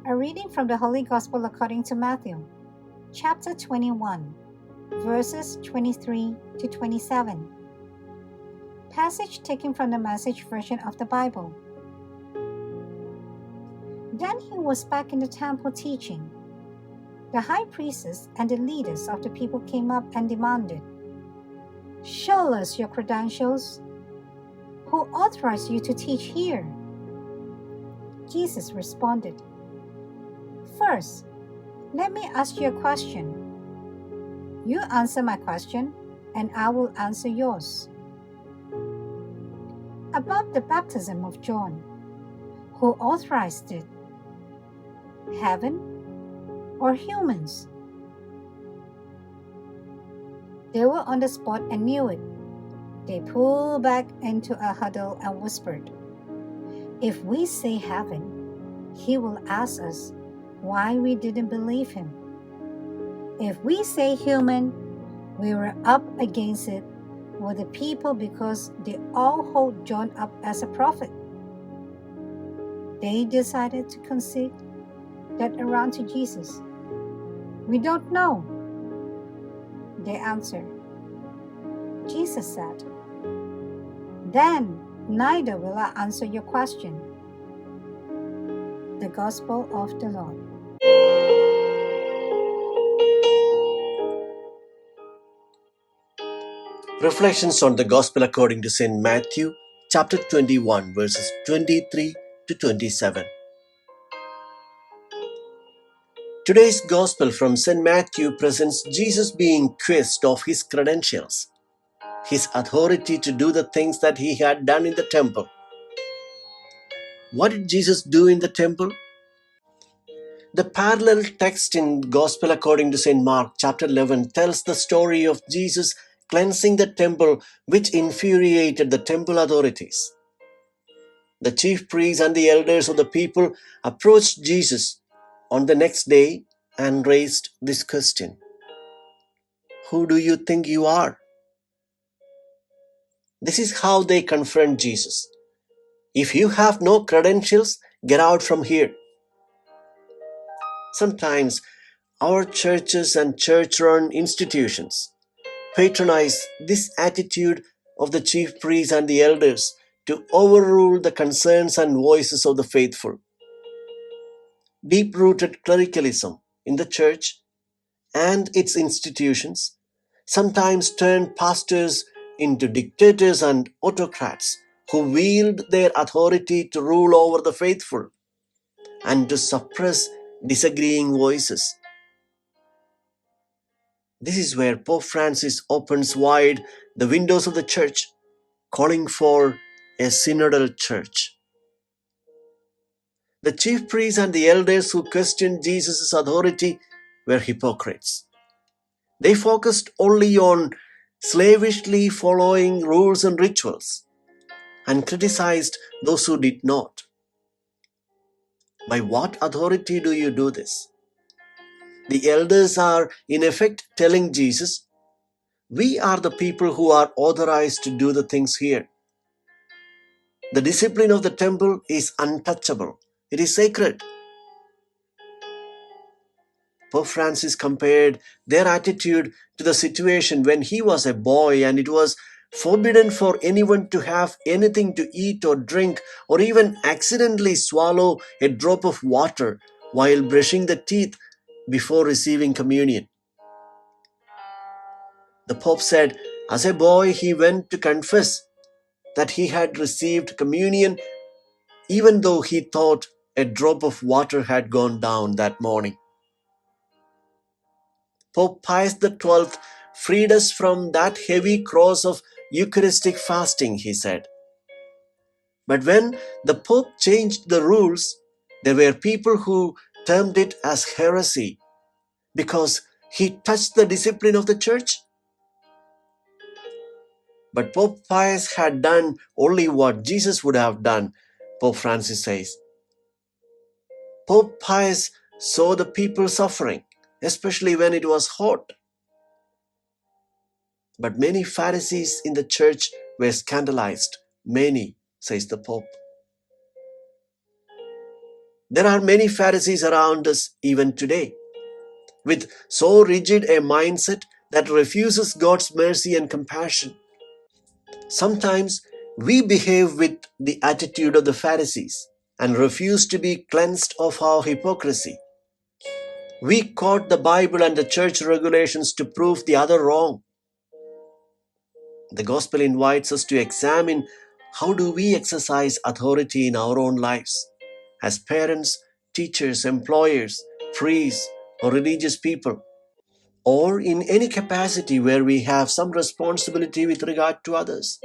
A reading from the Holy Gospel according to Matthew, chapter 21, verses 23 to 27. Passage taken from the Message version of the Bible. Then he was back in the temple teaching. The high priests and the leaders of the people came up and demanded, "Show us your credentials. Who authorized you to teach here?" Jesus responded, "First, let me ask you a question. You answer my question, and I will answer yours. About the baptism of John, who authorized it? Heaven or humans?" They were on the spot and knew it. They pulled back into a huddle and whispered, "If we say heaven, he will ask us why we didn't believe him. If we say human, we were up against it with the people because they all hold John up as a prophet." They decided to concede that around to Jesus. "We don't know," they answered. Jesus said, "Then neither will I answer your question." The Gospel of the Lord. Reflections on the Gospel according to St. Matthew, chapter 21, verses 23 to 27. Today's Gospel from St. Matthew presents Jesus being quizzed of his credentials, his authority to do the things that he had done in the temple. What did Jesus do in the temple? The parallel text in Gospel according to St. Mark, chapter 11, tells the story of Jesus cleansing the temple, which infuriated the temple authorities. The chief priests and the elders of the people approached Jesus on the next day and raised this question: "Who do you think you are?" This is how they confront Jesus. "If you have no credentials, get out from here." Sometimes our churches and church-run institutions patronize this attitude of the chief priests and the elders to overrule the concerns and voices of the faithful. Deep-rooted clericalism in the church and its institutions sometimes turn pastors into dictators and autocrats who wield their authority to rule over the faithful and to suppress disagreeing voices. This is where Pope Francis opens wide the windows of the church, calling for a synodal church. The chief priests and the elders who questioned Jesus' authority were hypocrites. They focused only on slavishly following rules and rituals and criticized those who did not. By what authority do you do this? The elders are in effect telling Jesus, "We are the people who are authorized to do the things here. The discipline of the temple is untouchable. It is sacred." Pope Francis compared their attitude to the situation when he was a boy and it was forbidden for anyone to have anything to eat or drink or even accidentally swallow a drop of water while brushing the teeth before receiving communion. The Pope said, as a boy he went to confess that he had received communion even though he thought a drop of water had gone down that morning. Pope Pius XII freed us from that heavy cross of Eucharistic fasting, he said. But when the Pope changed the rules, there were people who termed it as heresy because he touched the discipline of the church. But Pope Pius had done only what Jesus would have done, Pope Francis says. Pope Pius saw the people suffering, especially when it was hot. But many Pharisees in the church were scandalized. Many, says the Pope. There are many Pharisees around us even today, with so rigid a mindset that refuses God's mercy and compassion. Sometimes we behave with the attitude of the Pharisees and refuse to be cleansed of our hypocrisy. We quote the Bible and the church regulations to prove the other wrong. The gospel invites us to examine how do we exercise authority in our own lives as parents, teachers, employers, priests, or religious people, or in any capacity where we have some responsibility with regard to others.